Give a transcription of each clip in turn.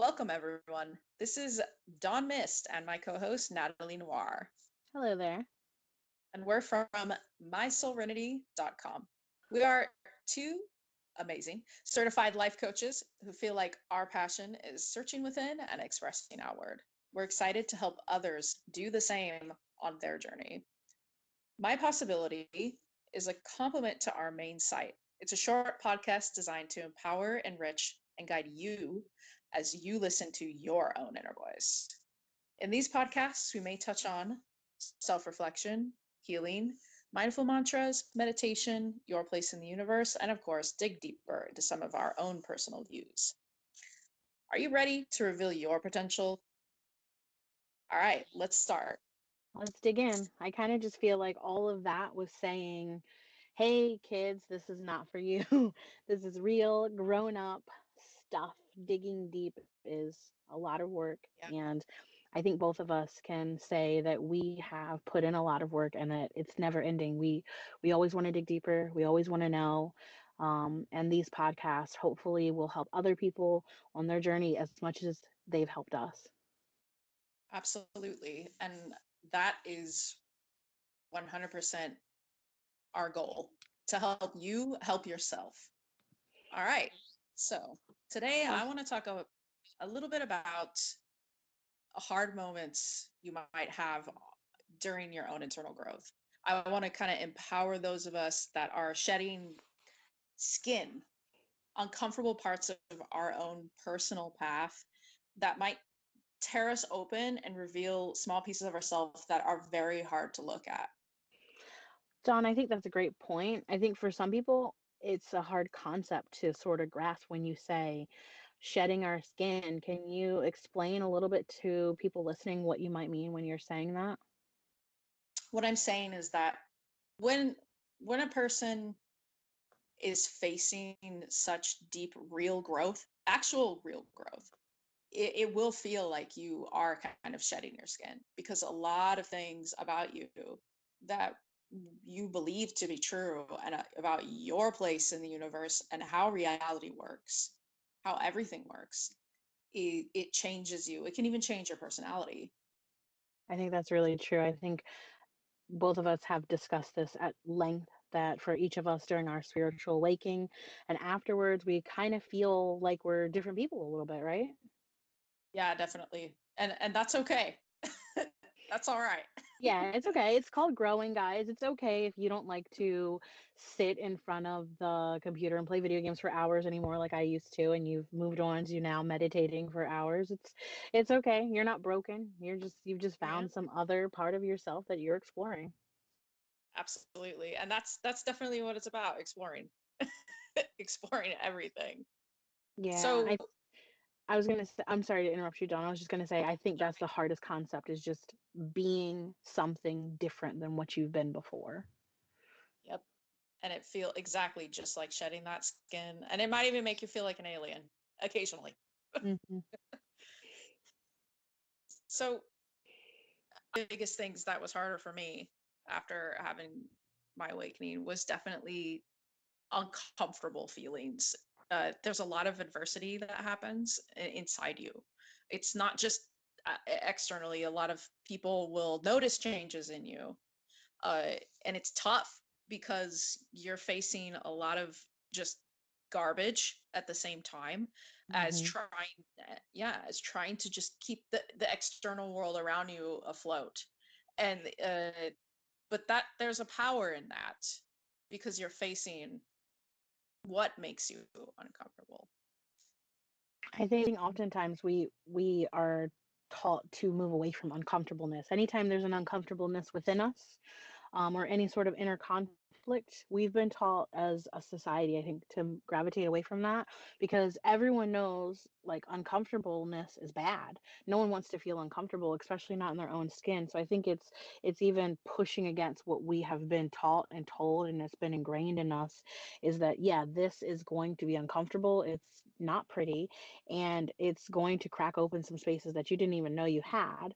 Welcome, everyone. This is Dawn Mist and my co-host, Natali Noir. Hello there. And we're from MySoulrenity.com. We are two amazing certified life coaches who feel like our passion is searching within and expressing outward. We're excited to help others do the same on their journey. MyPossibility is a complement to our main site. It's a short podcast designed to empower, enrich, and guide you as you listen to your own inner voice. In these podcasts, we may touch on self-reflection, healing, mindful mantras, meditation, your place in the universe, and of course, dig deeper into some of our own personal views. Are you ready to reveal your potential? All right, let's start. Let's dig in. I kind of just feel like all of that was saying, hey, kids, this is not for you. This is real, grown up stuff. Digging deep is a lot of work. Yeah. And I think both of us can say that we have put in a lot of work and that it's never ending. We always want to dig deeper. We always want to know. And these podcasts hopefully will help other people on their journey as much as they've helped us. Absolutely. And that is 100% our goal, to help you help yourself. All right. So today I want to talk a little bit about hard moments you might have during your own internal growth. I want to kind of empower those of us that are shedding skin, uncomfortable parts of our own personal path that might tear us open and reveal small pieces of ourselves that are very hard to look at. Dawn, I think that's a great point. I think for some people, it's a hard concept to sort of grasp when you say shedding our skin. Can you explain a little bit to people listening what you might mean when you're saying that? What I'm saying is that when a person is facing such deep, real growth, actual real growth, it will feel like you are kind of shedding your skin, because a lot of things about you that you believe to be true and about your place in the universe and how reality works, how everything works, it changes you. It can even change your personality. I think that's really true. I think both of us have discussed this at length, that for each of us during our spiritual awakening and afterwards, we kind of feel like we're different people a little bit, right? Yeah, definitely. And that's okay. That's all right. Yeah, it's okay. It's called growing, guys. It's okay if you don't like to sit in front of the computer and play video games for hours anymore like I used to, and you've moved on to now meditating for hours. It's okay. You're not broken. You've just found some other part of yourself that you're exploring. Absolutely. And that's definitely what it's about, exploring. Exploring everything. Yeah, So I was gonna say, I'm sorry to interrupt you, Dawn. I was just gonna say, I think that's the hardest concept, is just being something different than what you've been before. yep. And it feel exactly just like shedding that skin. And it might even make you feel like an alien occasionally. Mm-hmm. So the biggest things that was harder for me after having my awakening was definitely uncomfortable feelings. There's a lot of adversity that happens inside you. It's not just externally. A lot of people will notice changes in you. And it's tough because you're facing a lot of just garbage at the same time as trying to just keep the external world around you afloat. And but that there's a power in that, because you're facing what makes you uncomfortable. I think oftentimes we are taught to move away from uncomfortableness. Anytime there's an uncomfortableness within us, or any sort of inner conflict, we've been taught as a society, I think, to gravitate away from that, because everyone knows like uncomfortableness is bad. No one wants to feel uncomfortable, especially not in their own skin. So I think it's even pushing against what we have been taught and told, and it's been ingrained in us, is that, yeah, this is going to be uncomfortable. It's not pretty, and it's going to crack open some spaces that you didn't even know you had.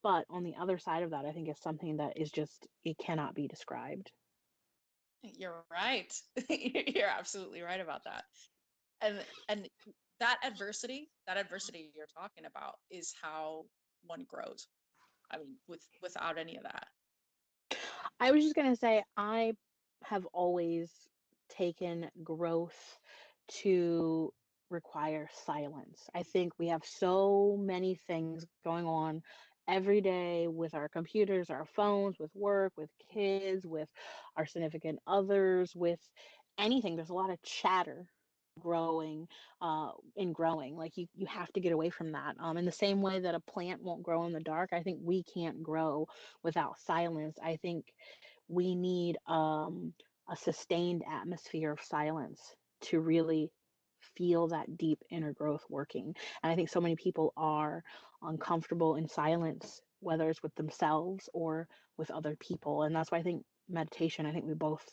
But on the other side of that, I think it's something that is just, it cannot be described. You're right. You're absolutely right about that. And that adversity you're talking about is how one grows. I mean, without any of that. I was just gonna say, I have always taken growth to require silence. I think we have so many things going on every day with our computers, our phones, with work, with kids, with our significant others, with anything. There's a lot of chatter growing in growing. Like you have to get away from that. In the same way that a plant won't grow in the dark, I think we can't grow without silence. I think we need a sustained atmosphere of silence to really feel that deep inner growth working. And I think so many people are uncomfortable in silence, whether it's with themselves or with other people. And that's why I think meditation, I think we both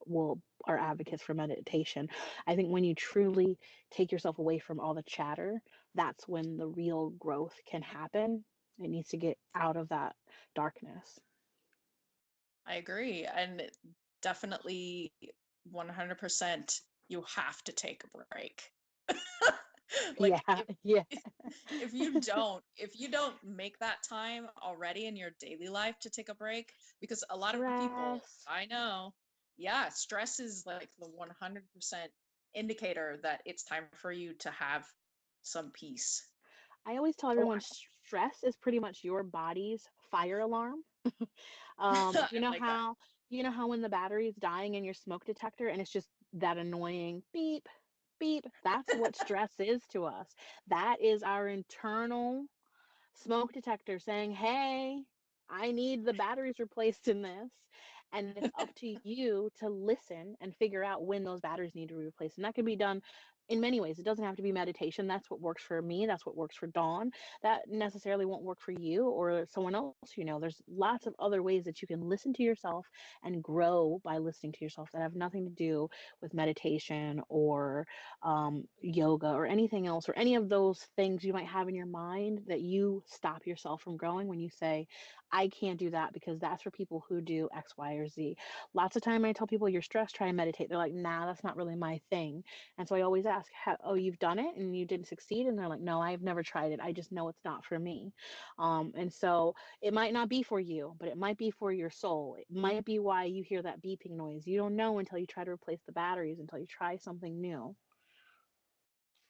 will are advocates for meditation. I think when you truly take yourself away from all the chatter, that's when the real growth can happen. It needs to get out of that darkness. I agree. And definitely 100% you have to take a break. Yeah, Like yeah. if you don't make that time already in your daily life to take a break, because a lot of people Stress. I know, yeah, stress is like the 100% indicator that it's time for you to have some peace. I always tell Oh, everyone stress is pretty much your body's fire alarm. I You know like that. how when the battery is dying in your smoke detector and it's just that annoying beep, beep. That's what stress is to us. That is our internal smoke detector saying, hey, I need the batteries replaced in this. And it's up to you to listen and figure out when those batteries need to be replaced. And that can be done in many ways. It doesn't have to be meditation. That's what works for me. That's what works for Dawn. That necessarily won't work for you or someone else. There's lots of other ways that you can listen to yourself and grow by listening to yourself that have nothing to do with meditation or yoga or anything else or any of those things you might have in your mind that you stop yourself from growing when you say, I can't do that because that's for people who do X, Y, or Z. Lots of time I tell people you're stressed, try and meditate. They're like, nah, that's not really my thing. And so I always ask, oh, you've done it and you didn't succeed? And they're like, no, I've never tried it. I just know it's not for me. And so it might not be for you, but it might be for your soul. It might be why you hear that beeping noise. You don't know until you try to replace the batteries, until you try something new.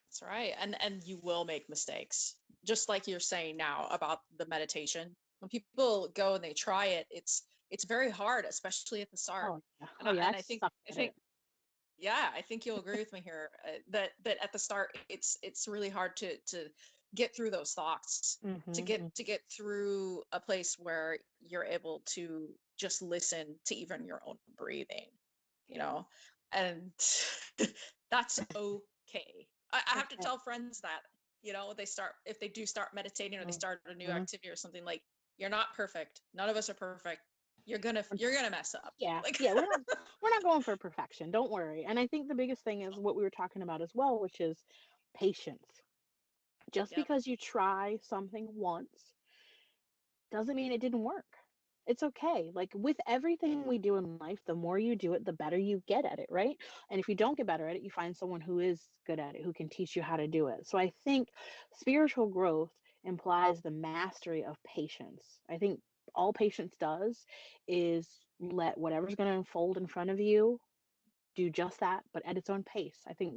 That's right. And you will make mistakes. Just like you're saying now about the meditation. When people go and they try it, it's very hard, especially at the start. Oh yeah. And Oh yeah. I I suck at think it. yeah, I think you'll agree with me here, that at the start it's really hard to get through those thoughts, Hmm. to get through a place where you're able to just listen to even your own breathing, you know, and that's okay. I have to Okay. tell friends that, they start, if they do start meditating or they start a new Mhm. activity or something, like, you're not perfect. None of us are perfect. You're gonna mess up. Yeah, Like, yeah, we're not going for perfection. Don't worry. And I think the biggest thing is what we were talking about as well, which is patience. Just yep. because you try something once doesn't mean it didn't work. It's okay. Like with everything we do in life, the more you do it, the better you get at it, right? And if you don't get better at it, you find someone who is good at it, who can teach you how to do it. So I think spiritual growth implies the mastery of patience. I think all patience does is let whatever's going to unfold in front of you do just that, but at its own pace. I think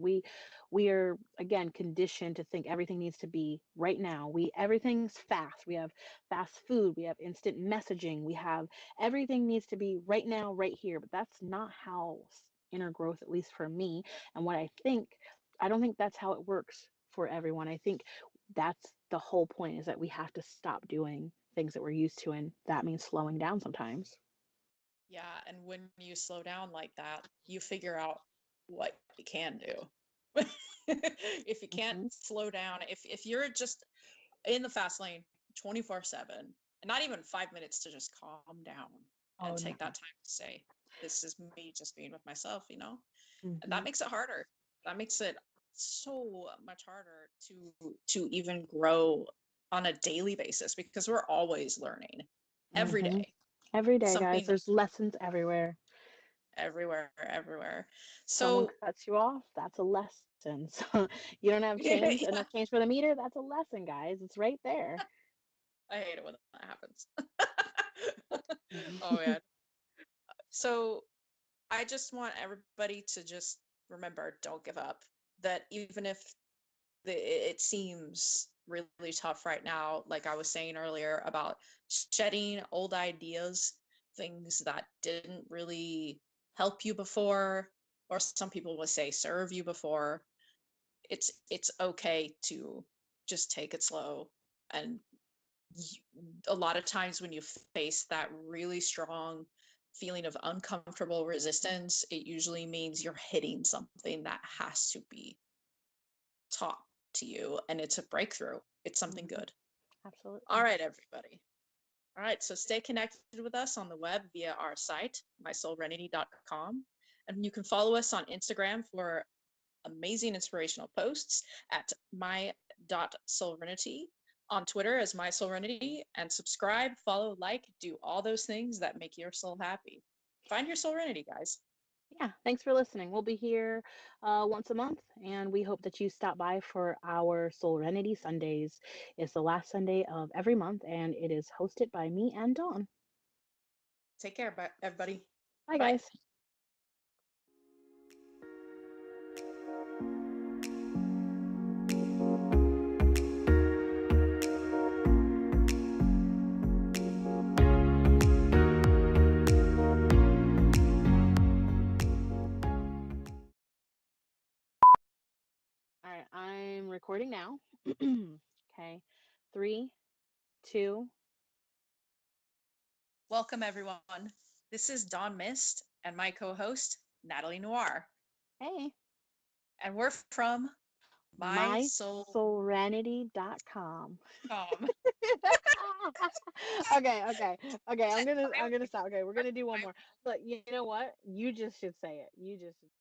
we are again conditioned to think everything needs to be right now. Everything's fast. We have fast food, we have instant messaging, we have everything needs to be right now, right here. But that's not how inner growth, at least for me, and what I don't think that's how it works for everyone. I think that's the whole point is that we have to stop doing things that we're used to, and that means slowing down sometimes. Yeah, and when you slow down like that, you figure out what you can do. If you can't Hmm. slow down, if you're just in the fast lane 24/7, and not even 5 minutes to just calm down and Oh no. take that time to say, this is me just being with myself, and that Hmm. makes it harder. That makes it so much harder to even grow on a daily basis, because we're always learning every Hmm. day. Every day, guys, Something there's lessons everywhere. everywhere, everywhere. Someone So cuts you off, that's a lesson. So you don't have change, yeah, enough change for the meter, that's a lesson, guys. It's right there. I hate it when that happens. Oh man. So I just want everybody to just remember, don't give up. That even if it seems really tough right now, like I was saying earlier about shedding old ideas, things that didn't really help you before, or some people would say serve you before, it's okay to just take it slow. And a lot of times when you face that really strong feeling of uncomfortable resistance, it usually means you're hitting something that has to be taught to you, and it's a breakthrough. It's something Mhm. good. All Absolutely. right, everybody. All right, so stay connected with us on the web via our site, mysoulrenity.com. And you can follow us on Instagram for amazing inspirational posts at my.soulrenity, on Twitter as mysoulrenity, and subscribe, follow, like, do all those things that make your soul happy. Find your soulrenity, guys. Yeah, thanks for listening. We'll be here once a month, and we hope that you stop by for our Soulrenity Sundays. It's the last Sunday of every month, and it is hosted by me and Dawn. Take care, everybody. Bye, Bye. guys. All right, I'm recording now. Okay, 3, 2. Welcome, everyone. This is Dawn Mist and my co host, Natalie Noir. Hey, And we're from My Soul. MySoulrenity.com. Um, Okay, okay, okay. I'm gonna stop. Okay, we're gonna do one more. But you know what? You just should say it. You just should.